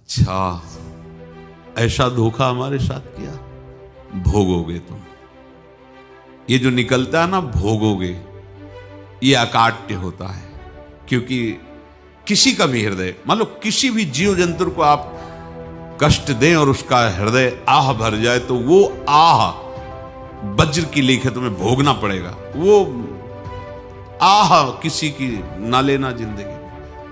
अच्छा, ऐसा धोखा हमारे साथ किया, भोगोगे तुम। ये जो निकलता है ना भोगोगे, ये अकाट्य होता है। क्योंकि किसी का भी हृदय, मान लो किसी भी जीव जंतु को आप कष्ट दें और उसका हृदय आह भर जाए, तो वो आह वज्र की लेख है, तुम्हें भोगना पड़ेगा। वो आह किसी की ना लेना जिंदगी।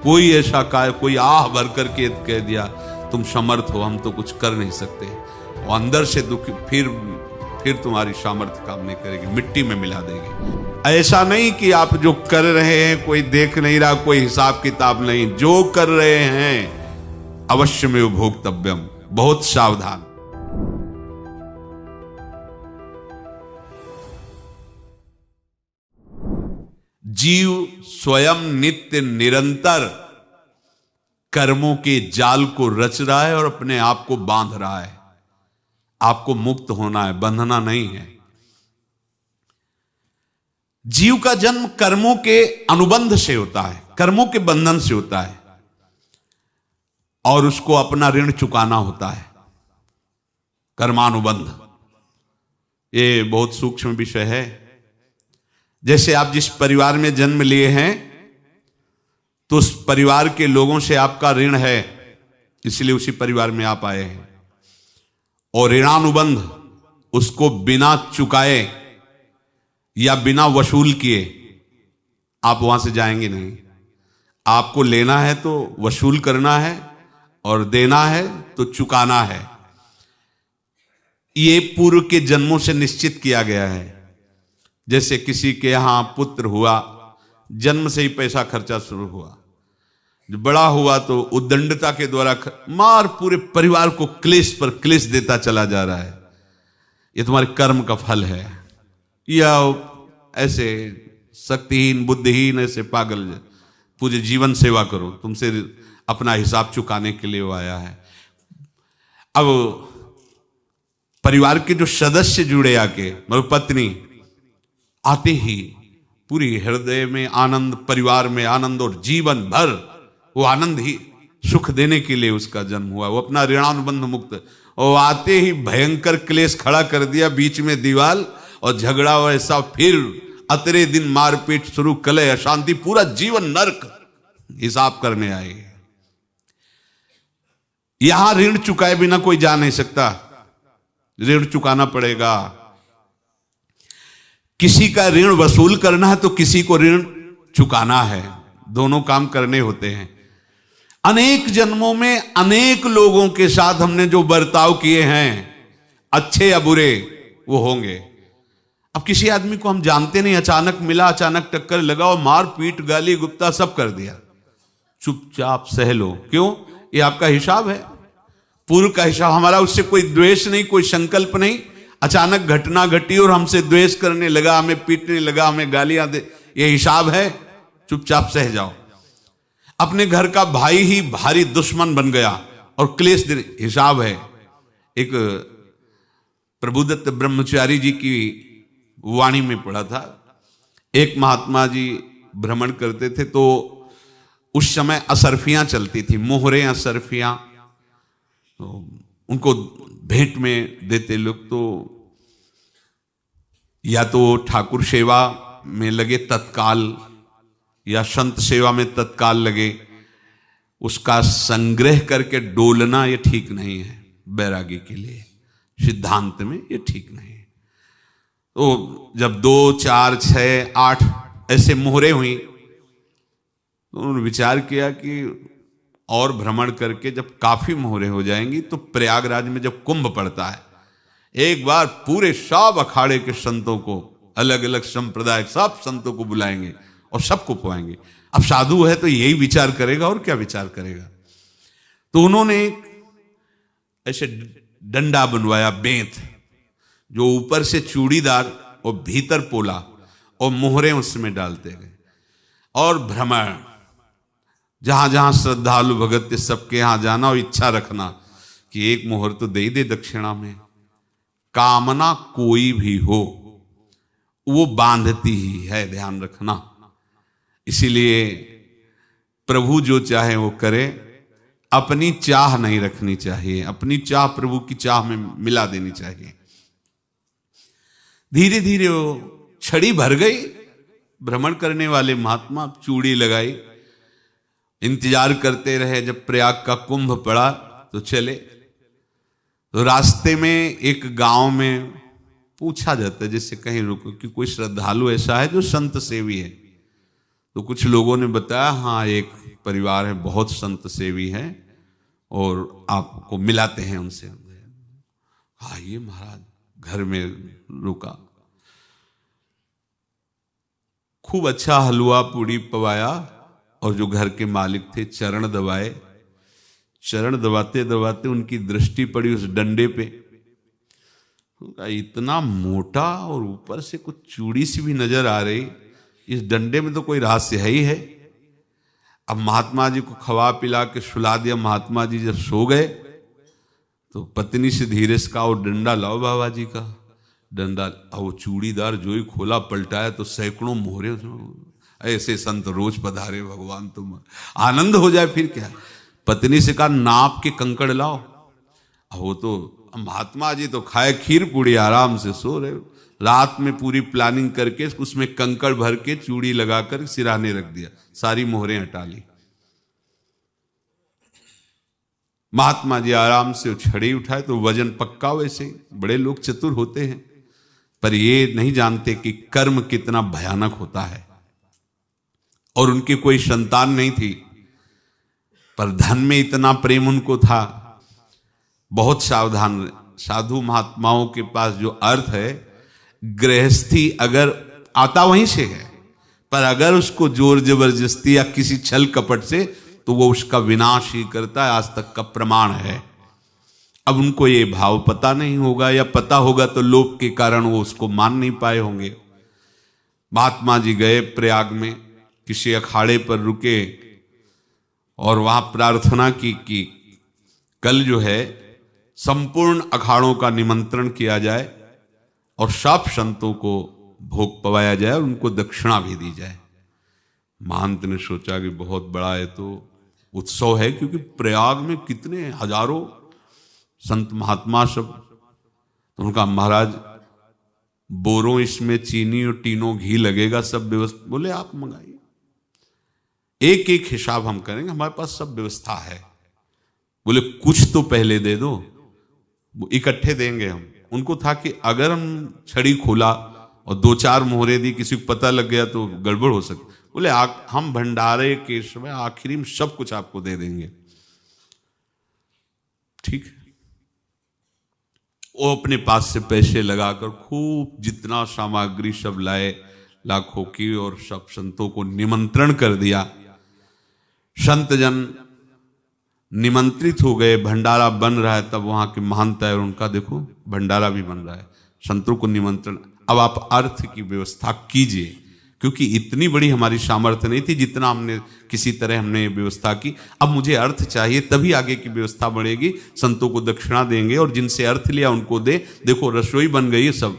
कोई ऐसा कोई आह भर करके कह दिया तुम समर्थ हो, हम तो कुछ कर नहीं सकते, और अंदर से दुख, फिर तुम्हारी सामर्थ्य काम नहीं करेगी, मिट्टी में मिला देगी। ऐसा नहीं कि आप जो कर रहे हैं कोई देख नहीं रहा, कोई हिसाब किताब नहीं, जो कर रहे हैं अवश्य में भोक्तव्यम, बहुत सावधान। जीव स्वयं नित्य निरंतर कर्मों के जाल को रच रहा है और अपने आप को बांध रहा है। आपको मुक्त होना है, बंधना नहीं है। जीव का जन्म कर्मों के अनुबंध से होता है, कर्मों के बंधन से होता है, और उसको अपना ऋण चुकाना होता है। कर्मानुबंध ये बहुत सूक्ष्म विषय है। जैसे आप जिस परिवार में जन्म लिए हैं, तो उस परिवार के लोगों से आपका ऋण है, इसलिए उसी परिवार में आप आए हैं। और ऋणानुबंध, उसको बिना चुकाए या बिना वसूल किए आप वहां से जाएंगे नहीं। आपको लेना है तो वसूल करना है, और देना है तो चुकाना है। ये पूर्व के जन्मों से निश्चित किया गया है। जैसे किसी के यहां पुत्र हुआ, जन्म से ही पैसा खर्चा शुरू हुआ, बड़ा हुआ तो उद्दंडता के द्वारा मार पूरे परिवार को क्लेश पर क्लेश देता चला जा रहा है। ये तुम्हारे कर्म का फल है। या ऐसे शक्तिहीन बुद्धिहीन ऐसे पागल पूरे जीवन सेवा करो, तुमसे अपना हिसाब चुकाने के लिए वो आया है। अब परिवार के जो सदस्य जुड़े आके, मतलब पत्नी आते ही पूरी हृदय में आनंद, परिवार में आनंद, और जीवन भर वो आनंद ही सुख देने के लिए उसका जन्म हुआ। वो अपना ऋणानुबंध मुक्त, और आते ही भयंकर क्लेश खड़ा कर दिया, बीच में दीवाल और झगड़ा वैसा, फिर अतरे दिन मारपीट शुरू, कलह अशांति, पूरा जीवन नरक हिसाब करने आए। यहां ऋण चुकाए बिना कोई जा नहीं सकता, ऋण चुकाना पड़ेगा। किसी का ऋण वसूल करना है तो किसी को ऋण चुकाना है, दोनों काम करने होते हैं। अनेक जन्मों में अनेक लोगों के साथ हमने जो बर्ताव किए हैं, अच्छे या बुरे, वो होंगे। अब किसी आदमी को हम जानते नहीं, अचानक मिला, अचानक टक्कर लगा और मार पीट गाली गुप्ता सब कर दिया, चुपचाप सह लो। क्यों? ये आपका हिसाब है, पूर्व का हिसाब। हमारा उससे कोई द्वेष नहीं, कोई संकल्प नहीं। अचानक घटना घटी और हमसे द्वेष करने लगा, हमें पीटने लगा, हमें गालियां दे, ये हिसाब है, चुपचाप सह जाओ। अपने घर का भाई ही भारी दुश्मन बन गया और क्लेश दे, हिसाब है। एक प्रभुदत्त ब्रह्मचारी जी की वाणी में पढ़ा था, एक महात्मा जी भ्रमण करते थे, तो उस समय असरफियां चलती थी, मोहरें असरफियां, तो उनको भेंट में देते लोग। तो या तो ठाकुर सेवा में लगे तत्काल, या संत सेवा में तत्काल लगे, उसका संग्रह करके डोलना ये ठीक नहीं है। बैरागी के लिए सिद्धांत में ये ठीक नहीं है। तो जब 2, 4, 6, 8 ऐसे मोहरे हुई, तो उन्होंने विचार किया कि और भ्रमण करके जब काफी मोहरे हो जाएंगी तो प्रयागराज में जब कुंभ पड़ता है, एक बार पूरे सब अखाड़े के संतों को, अलग अलग संप्रदाय सब संतों को बुलाएंगे और सबको पुआएंगे। अब साधु है तो यही विचार करेगा, और क्या विचार करेगा। तो उन्होंने ऐसे डंडा बनवाया, बेंत, जो ऊपर से चूड़ीदार और भीतर पोला, और मोहरे उसमें डालते गए। और भ्रमण, जहां जहां श्रद्धालु भगत थे सबके यहां जाना, और इच्छा रखना कि एक मोहर तो दे ही दे दक्षिणा में। कामना कोई भी हो वो बांधती ही है, ध्यान रखना। इसीलिए प्रभु जो चाहे वो करे, अपनी चाह नहीं रखनी चाहिए, अपनी चाह प्रभु की चाह में मिला देनी चाहिए। धीरे धीरे वो छड़ी भर गई। भ्रमण करने वाले महात्मा चूड़ी लगाई, इंतजार करते रहे। जब प्रयाग का कुंभ पड़ा तो चले। तो रास्ते में एक गांव में पूछा जाता है, जैसे कहीं रुको कि कोई श्रद्धालु ऐसा है जो संत सेवी है। तो कुछ लोगों ने बताया, हाँ एक परिवार है बहुत संत सेवी है और आपको मिलाते हैं उनसे। आइए महाराज, घर में रुका, खूब अच्छा हलवा पूड़ी पवाया और जो घर के मालिक थे चरण दबाए। चरण दबाते दबाते उनकी दृष्टि पड़ी उस डंडे पे। इतना मोटा और ऊपर से कुछ चूड़ी सी भी नजर आ रही, इस डंडे में तो कोई रहस्य है ही है। अब महात्मा जी को खवा पिला के सुला दिया। महात्मा जी जब सो गए तो पत्नी से धीरे से कहा, वो डंडा लाओ बाबा जी का डंडा। वो चूड़ीदार जो ही खोला पलटाया तो सैकड़ों मोहरे। ऐसे संत रोज पधारे भगवान, तुम आनंद हो जाए फिर क्या। पत्नी से कहा, नाप के कंकड़ लाओ। वो तो महात्मा जी तो खाए खीर पूड़ी, आराम से सो रहे। रात में पूरी प्लानिंग करके उसमें कंकड़ भर के चूड़ी लगाकर सिराने रख दिया, सारी मोहरें हटा ली। महात्मा जी आराम से छड़ी उठाए तो वजन पक्का। वैसे बड़े लोग चतुर होते हैं, पर ये नहीं जानते कि कर्म कितना भयानक होता है। और उनकी कोई संतान नहीं थी, पर धन में इतना प्रेम उनको था। बहुत सावधान। साधु महात्माओं के पास जो अर्थ है, गृहस्थी अगर आता वहीं से है, पर अगर उसको जोर जबरदस्ती या किसी छल कपट से, तो वो उसका विनाश ही करता है। आज तक का प्रमाण है। अब उनको ये भाव पता नहीं होगा, या पता होगा तो लोभ के कारण वो उसको मान नहीं पाए होंगे। महात्मा जी गए प्रयाग में, किसी अखाड़े पर रुके और वहां प्रार्थना की कि कल जो है संपूर्ण अखाड़ों का निमंत्रण किया जाए और सब संतों को भोग पवाया जाए और उनको दक्षिणा भी दी जाए। महंत ने सोचा कि बहुत बड़ा है तो उत्सव है, क्योंकि प्रयाग में कितने हजारों संत महात्मा सब। तो उनका महाराज बोरों इसमें चीनी और टीनों घी लगेगा, सब व्यवस्था। बोले आप मंगाइए, एक एक हिसाब हम करेंगे, हमारे पास सब व्यवस्था है। बोले कुछ तो पहले दे दो, इकट्ठे देंगे हम। उनको था कि अगर हम छड़ी खोला और दो चार मोहरे दी, किसी को पता लग गया तो गड़बड़ हो सकती। बोले हम भंडारे के समय आखिरी में सब कुछ आपको दे देंगे। ठीक है। वो अपने पास से पैसे लगाकर खूब जितना सामग्री सब लाए, लाखों की, और सब संतों को निमंत्रण कर दिया। संत जन निमंत्रित हो गए, भंडारा बन रहा है। तब वहां के महंत है और उनका देखो भंडारा भी बन रहा है, संतों को निमंत्रण। अब आप अर्थ की व्यवस्था कीजिए, क्योंकि इतनी बड़ी हमारी सामर्थ्य नहीं थी जितना हमने किसी तरह हमने व्यवस्था की। अब मुझे अर्थ चाहिए, तभी आगे की व्यवस्था बढ़ेगी। संतों को दक्षिणा देंगे और जिनसे अर्थ लिया उनको दे। देखो रसोई बन गई है सब।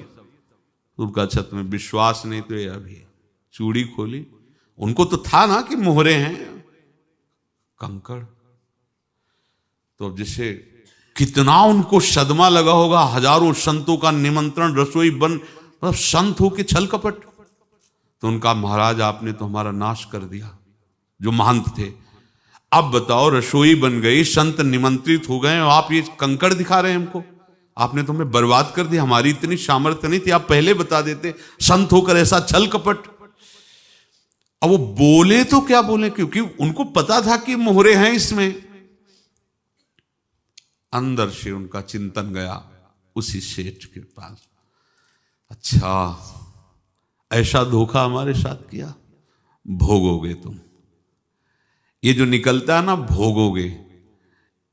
उनका छत में विश्वास नहीं तो ये अभी चूड़ी खोली। उनको तो था ना कि मोहरे हैं, कंकड़। तो अब जैसे कितना उनको सदमा लगा होगा, हजारों संतों का निमंत्रण, रसोई बन, मतलब संत हो के छल कपट। तो उनका महाराज आपने तो हमारा नाश कर दिया, जो महंत थे। अब बताओ रसोई बन गई, संत निमंत्रित हो गए, आप ये कंकड़ दिखा रहे हैं हमको। आपने तो हमें बर्बाद कर दिया, हमारी इतनी सामर्थ्य नहीं थी, आप पहले बता देते। संत होकर ऐसा छल कपट। अब वो बोले तो क्या बोले, क्योंकि उनको पता था कि मोहरे हैं इसमें। अंदर से उनका चिंतन गया उसी सेठ के पास, अच्छा ऐसा धोखा हमारे साथ किया, भोगोगे तुम। ये जो निकलता है ना भोगोगे,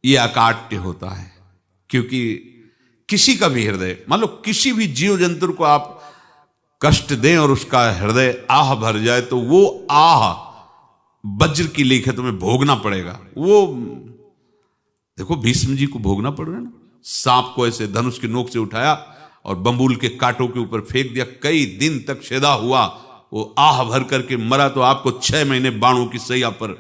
ये अकाट्य होता है। क्योंकि किसी का भी हृदय, मान लो किसी भी जीव जंतु को आप कष्ट दें और उसका हृदय आह भर जाए, तो वो आह वज्र की लेख है, तुम्हें भोगना पड़ेगा। वो देखो भीष्म जी को भोगना पड़ रहा है ना। सांप को ऐसे धनुष की नोक से उठाया और बंबूल के कांटों के ऊपर फेंक दिया, कई दिन तक छेदा हुआ, वो आह भर करके मरा। तो आपको 6 महीने बाणों की सैया पर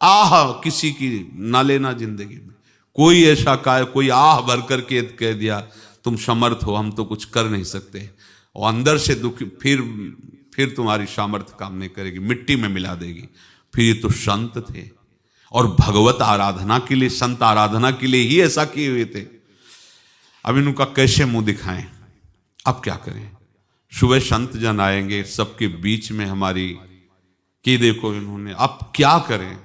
आह किसी की ना लेना जिंदगी में। कोई ऐसा कोई आह भर करके कह दिया तुम समर्थ हो, हम तो कुछ कर नहीं सकते, और अंदर से दुखी, फिर तुम्हारी सामर्थ्य काम नहीं करेगी, मिट्टी में मिला देगी। फिर ये तो संत थे और भगवत आराधना के लिए, संत आराधना के लिए ही ऐसा किए हुए थे। अब इनका कैसे मुंह दिखाएं, अब क्या करें। सुबह संत जन आएंगे, सबके बीच में हमारी कि देखो इन्होंने, अब क्या करें।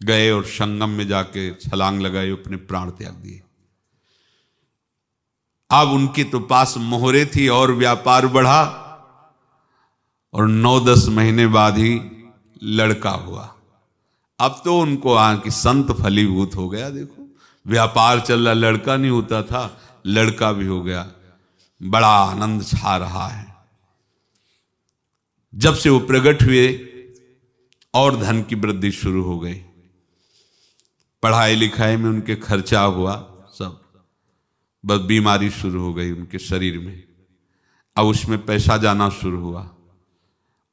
गए और संगम में जाके छलांग लगाई, अपने प्राण त्याग दिए। अब उनके तो पास मोहरे थी और व्यापार बढ़ा, और 9-10 महीने बाद ही लड़का हुआ। अब तो उनको कि संत फलीभूत हो गया। देखो व्यापार चल रहा, लड़का नहीं होता था, लड़का भी हो गया, बड़ा आनंद छा रहा है। जब से वो प्रकट हुए और धन की वृद्धि शुरू हो गई, पढ़ाई लिखाई में उनके खर्चा हुआ सब, बस बीमारी शुरू हो गई उनके शरीर में। अब उसमें पैसा जाना शुरू हुआ।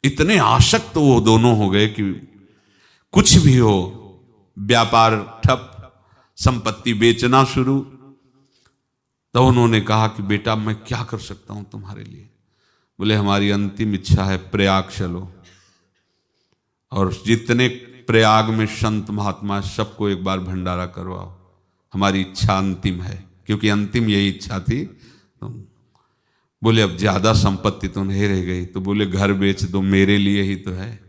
इतने आसक्त तो वो दोनों हो गए कि कुछ भी हो, व्यापार ठप, संपत्ति बेचना शुरू। तो उन्होंने कहा कि बेटा मैं क्या कर सकता हूं तुम्हारे लिए। बोले हमारी अंतिम इच्छा है प्रयाग चलो, और जितने प्रयाग में संत महात्मा सबको एक बार भंडारा करवाओ, हमारी इच्छा अंतिम है, क्योंकि अंतिम यही इच्छा थी। बोले अब ज्यादा संपत्ति तो नहीं रह गई, तो बोले घर बेच दो, मेरे लिए ही तो है,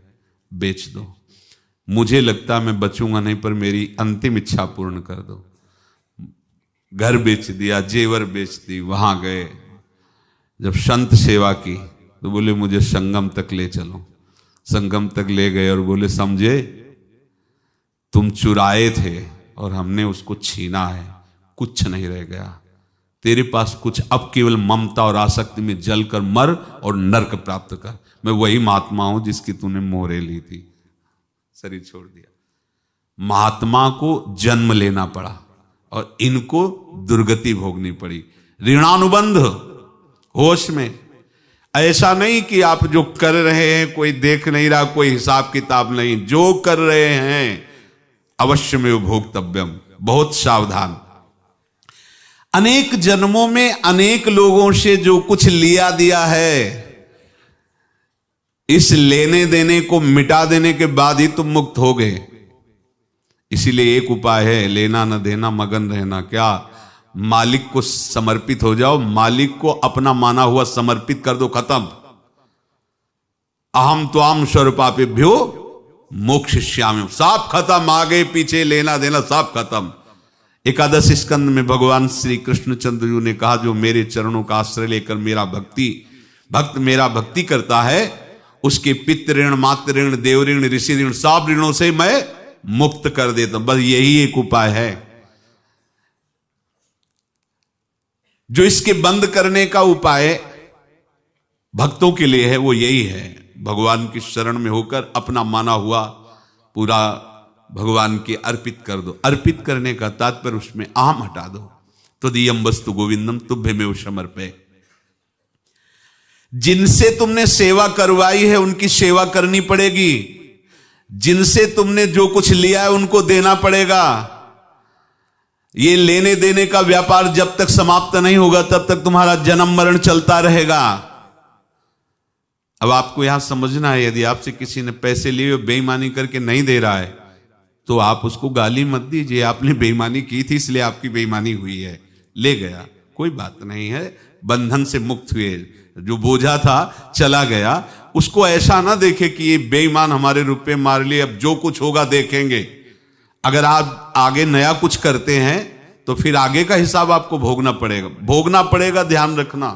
बेच दो। मुझे लगता मैं बचूंगा नहीं, पर मेरी अंतिम इच्छा पूर्ण कर दो। घर बेच दिया, जेवर बेच दी। वहां गए, जब संत सेवा की तो बोले मुझे संगम तक ले चलो। संगम तक ले गए और बोले समझे तुम चुराए थे और हमने उसको छीना है, कुछ नहीं रह गया तेरे पास कुछ, अब केवल ममता और आसक्ति में जलकर मर और नरक प्राप्त कर। मैं वही महात्मा हूं जिसकी तूने मोहरे ली थी, शरीर छोड़ दिया। महात्मा को जन्म लेना पड़ा और इनको दुर्गति भोगनी पड़ी। ऋणानुबंध, होश में। ऐसा नहीं कि आप जो कर रहे हैं कोई देख नहीं रहा, कोई हिसाब किताब नहीं, जो कर रहे हैं अवश्य में भोक्तव्यम। बहुत सावधान। अनेक जन्मों में अनेक लोगों से जो कुछ लिया दिया है, इस लेने देने को मिटा देने के बाद ही तुम मुक्त हो गए। इसीलिए एक उपाय है, लेना न देना मगन रहना। क्या? मालिक को समर्पित हो जाओ, मालिक को अपना माना हुआ समर्पित कर दो, खत्म। अहम त्वाम स्वरूपापेभ्यो मोक्षयिष्यामि, सब खत्म। आगे पीछे लेना देना सब खत्म। एकादश स्कंद में भगवान श्री कृष्णचंद्र जी ने कहा जो मेरे चरणों का आश्रय लेकर भक्त मेरा भक्ति करता है, उसके पितृ ऋण, मातृ ऋण, देव ऋण, ऋषि ऋण, सब ऋणों से मैं मुक्त कर देता हूं। बस यही एक उपाय है जो इसके बंद करने का उपाय भक्तों के लिए है, वो यही है। भगवान की शरण में होकर अपना माना हुआ पूरा भगवान के अर्पित कर दो। अर्पित करने का तात्पर्य उसमें अहम हटा दो। तो दियम वस्तु गोविंदम तुभ्यमेव समर्पये। जिनसे तुमने सेवा करवाई है उनकी सेवा करनी पड़ेगी। जिनसे तुमने जो कुछ लिया है उनको देना पड़ेगा। ये लेने देने का व्यापार जब तक समाप्त नहीं होगा तब तक तुम्हारा जन्म मरण चलता रहेगा। अब आपको यहां समझना है, यदि आपसे किसी ने पैसे लिए बेईमानी करके नहीं दे रहा है तो आप उसको गाली मत दीजिए। आपने बेईमानी की थी इसलिए आपकी बेईमानी हुई है, ले गया, कोई बात नहीं है, बंधन से मुक्त हुए। जो बोझा था चला गया। उसको ऐसा ना देखे कि ये बेईमान हमारे रुपए मार लिए, अब जो कुछ होगा देखेंगे। अगर आप आगे नया कुछ करते हैं तो फिर आगे का हिसाब आपको भोगना पड़ेगा, ध्यान रखना।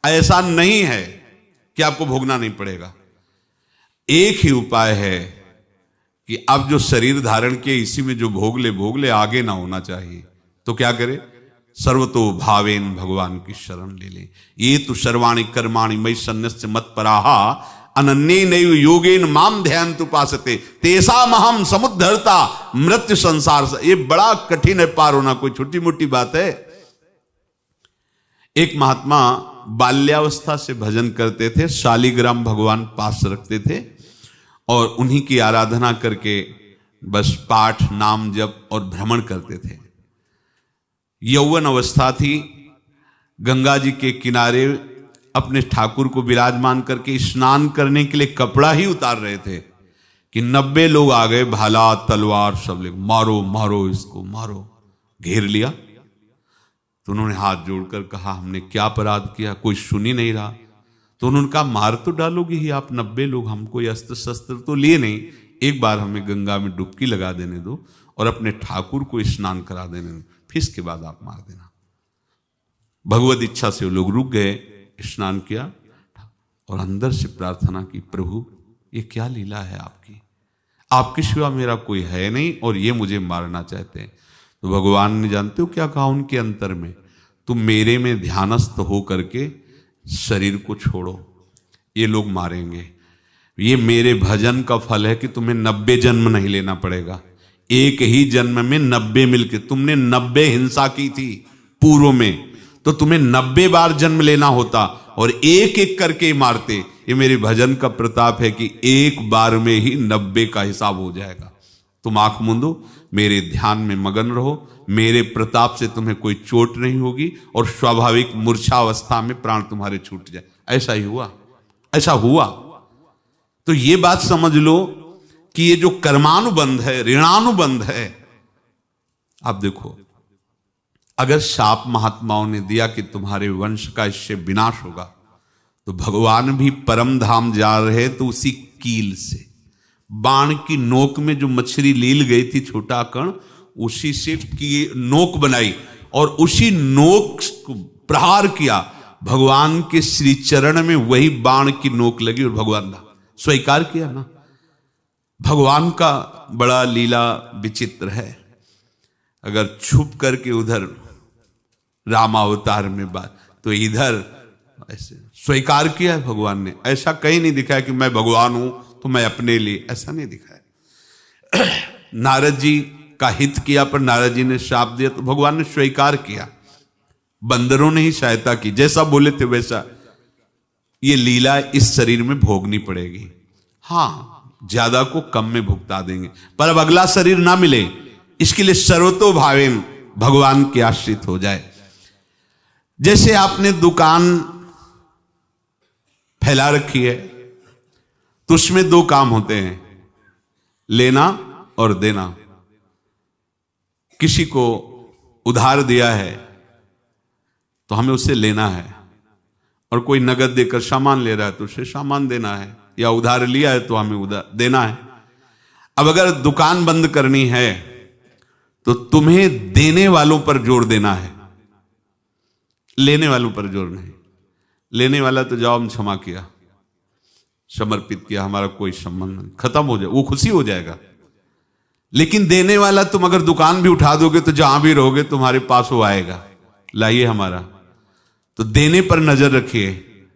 ऐसा नहीं है कि आपको भोगना नहीं पड़ेगा। एक ही उपाय है कि अब जो शरीर धारण किए इसी में जो भोग ले, आगे ना होना चाहिए। तो क्या करे? सर्वतो भावेन भगवान की शरण ले ले। ये तो सर्वाणि कर्माणि मयि सन्न्यस्य मत्पराः अनन्येनैव योगेन माम ध्यायन्तु उपासते तेषामहं समुद्धर्ता मृत्यु संसार से। ये बड़ा कठिन है पार होना, कोई छोटी मोटी बात है। एक महात्मा बाल्यावस्था से भजन करते थे, शालिग्राम भगवान पास रखते थे और उन्हीं की आराधना करके बस पाठ नाम जप और भ्रमण करते थे। यौवन अवस्था थी, गंगा जी के किनारे अपने ठाकुर को विराजमान करके स्नान करने के लिए कपड़ा ही उतार रहे थे कि 90 लोग आ गए, भाला तलवार सब ले, मारो मारो इसको मारो, घेर लिया। तो उन्होंने हाथ जोड़कर कहा हमने क्या अपराध किया, कोई सुन ही नहीं रहा। तो उन्होंने कहा मार तो डालोगे ही आप 90 लोग, हम कोई अस्त्र शस्त्र तो लिए नहीं, एक बार हमें गंगा में डुबकी लगा देने दो और अपने ठाकुर को स्नान करा देने दो, फिर इसके बाद आप मार देना। भगवत इच्छा से वो लोग रुक गए, स्नान किया और अंदर से प्रार्थना की, प्रभु ये क्या लीला है आपकी, आपके सिवा मेरा कोई है नहीं और ये मुझे मारना चाहते हैं। तो भगवान ने जानते हो क्या कहा उनके अंतर में, तुम मेरे में ध्यानस्थ हो करके शरीर को छोड़ो, ये लोग मारेंगे, ये मेरे भजन का फल है कि तुम्हें 90 जन्म नहीं लेना पड़ेगा, एक ही जन्म में 90 मिलके, तुमने 90 हिंसा की थी पूर्व में, तो तुम्हें 90 बार जन्म लेना होता और एक एक करके मारते। ये मेरे भजन का प्रताप है कि एक बार में ही 90 का हिसाब हो जाएगा। तुम आंख मूंदो, मेरे ध्यान में मगन रहो, मेरे प्रताप से तुम्हें कोई चोट नहीं होगी और स्वाभाविक मूर्छा अवस्था में प्राण तुम्हारे छूट जाए। ऐसा ही हुआ, ऐसा हुआ। तो ये बात समझ लो कि ये जो कर्मानुबंध है, ऋणानुबंध है। आप देखो, अगर शाप महात्माओं ने दिया कि तुम्हारे वंश का इससे विनाश होगा, तो भगवान भी परम धाम जा रहे तो उसी कील से, बाण की नोक में जो मछली लील गई थी छोटा कण, उसी से की नोक बनाई और उसी नोक को प्रहार किया, भगवान के श्री चरण में वही बाण की नोक लगी और भगवान ने स्वीकार किया ना। भगवान का बड़ा लीला विचित्र है। अगर छुप करके उधर रामावतार में बात, तो इधर ऐसे स्वीकार किया है भगवान ने। ऐसा कहीं नहीं दिखाया कि मैं भगवान हूं तो मैं अपने लिए, ऐसा नहीं दिखाया। नारद जी का हित किया पर नारद जी ने शाप दिया तो भगवान ने स्वीकार किया। बंदरों ने ही सहायता की, जैसा बोले थे वैसा। ये लीला इस शरीर में भोगनी पड़ेगी। हाँ, ज्यादा को कम में भुगता देंगे, पर अब अगला शरीर ना मिले, इसके लिए सर्वतो भावेन भगवान के आश्रित हो जाए। जैसे आपने दुकान फैला रखी है तो उसमें दो काम होते हैं, लेना और देना। किसी को उधार दिया है तो हमें उसे लेना है, और कोई नगद देकर सामान ले रहा है तो उसे सामान देना है, या उधार लिया है तो हमें उधार देना है। अब अगर दुकान बंद करनी है तो तुम्हें देने वालों पर जोर देना है, लेने वालों पर जोर नहीं। लेने वाला तो जाओ हम क्षमा किया, समर्पित किया, हमारा कोई संबंध नहीं, खत्म हो जाए, वो खुशी हो जाएगा। लेकिन देने वाला तुम अगर दुकान भी उठा दोगे तो जहां भी रहोगे तुम्हारे पास वो आएगा, लाइए हमारा। तो देने पर नजर रखिए,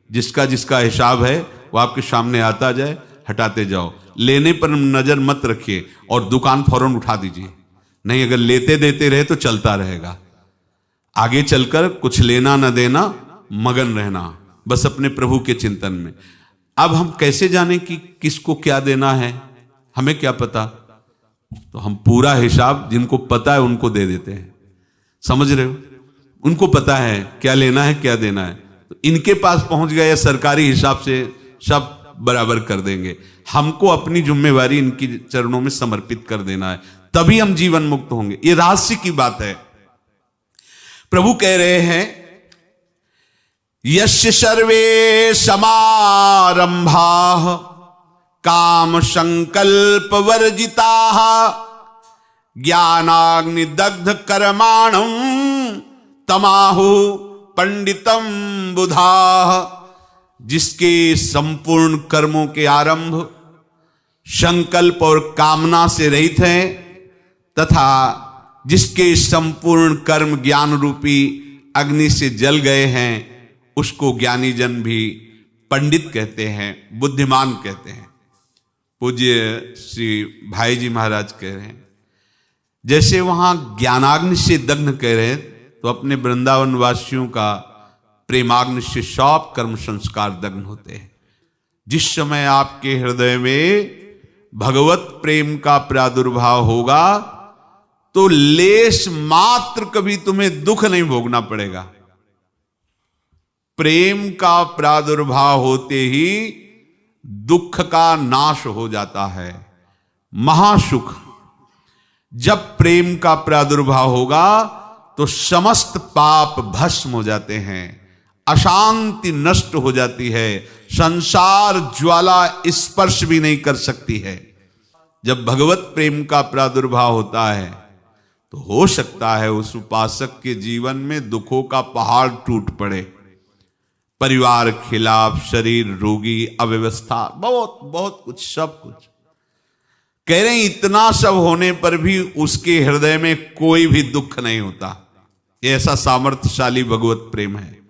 जिसका जिसका हिसाब है वो आपके सामने आता जाए, हटाते जाओ। लेने पर नजर मत रखिए और दुकान फौरन उठा दीजिए, नहीं अगर लेते देते रहे तो चलता रहेगा। आगे चलकर कुछ लेना न देना, मगन रहना बस अपने प्रभु के चिंतन में। अब हम कैसे जाने कि किसको क्या देना है, हमें क्या पता? तो हम पूरा हिसाब जिनको पता है उनको दे देते हैं, समझ रहे हो? उनको पता है क्या लेना है क्या देना है, तो इनके पास पहुंच गए, सरकारी हिसाब से सब बराबर कर देंगे। हमको अपनी जिम्मेवारी इनकी चरणों में समर्पित कर देना है, तभी हम जीवन मुक्त होंगे। ये रहस्य की बात है। प्रभु कह रहे हैं, यस्य सर्वे समारंभाः काम संकल्प वर्जिताः ज्ञानाग्नि दग्ध कर्माणं तमाहु पंडितम बुधाः। जिसके संपूर्ण कर्मों के आरंभ संकल्प और कामना से रहित हैं, तथा जिसके संपूर्ण कर्म ज्ञान रूपी अग्नि से जल गए हैं, उसको ज्ञानी जन भी पंडित कहते हैं, बुद्धिमान कहते हैं। पूज्य श्री भाई जी महाराज कह रहे हैं, जैसे वहां ज्ञानाग्नि से दग्ध कह रहे हैं, तो अपने वृंदावन वासियों का प्रेमाग्नि से सब कर्म संस्कार दग्ध होते हैं। जिस समय आपके हृदय में भगवत प्रेम का प्रादुर्भाव होगा तो लेश मात्र कभी तुम्हें दुख नहीं भोगना पड़ेगा। प्रेम का प्रादुर्भाव होते ही दुख का नाश हो जाता है, महासुख। जब प्रेम का प्रादुर्भाव होगा तो समस्त पाप भस्म हो जाते हैं, अशांति नष्ट हो जाती है, संसार ज्वाला स्पर्श भी नहीं कर सकती है। जब भगवत प्रेम का प्रादुर्भाव होता है तो हो सकता है उस उपासक के जीवन में दुखों का पहाड़ टूट पड़े, परिवार खिलाफ, शरीर रोगी, अव्यवस्था, बहुत बहुत कुछ, सब कुछ। कह रहे हैं इतना सब होने पर भी उसके हृदय में कोई भी दुख नहीं होता। ऐसा सामर्थ्यशाली भगवत प्रेम है।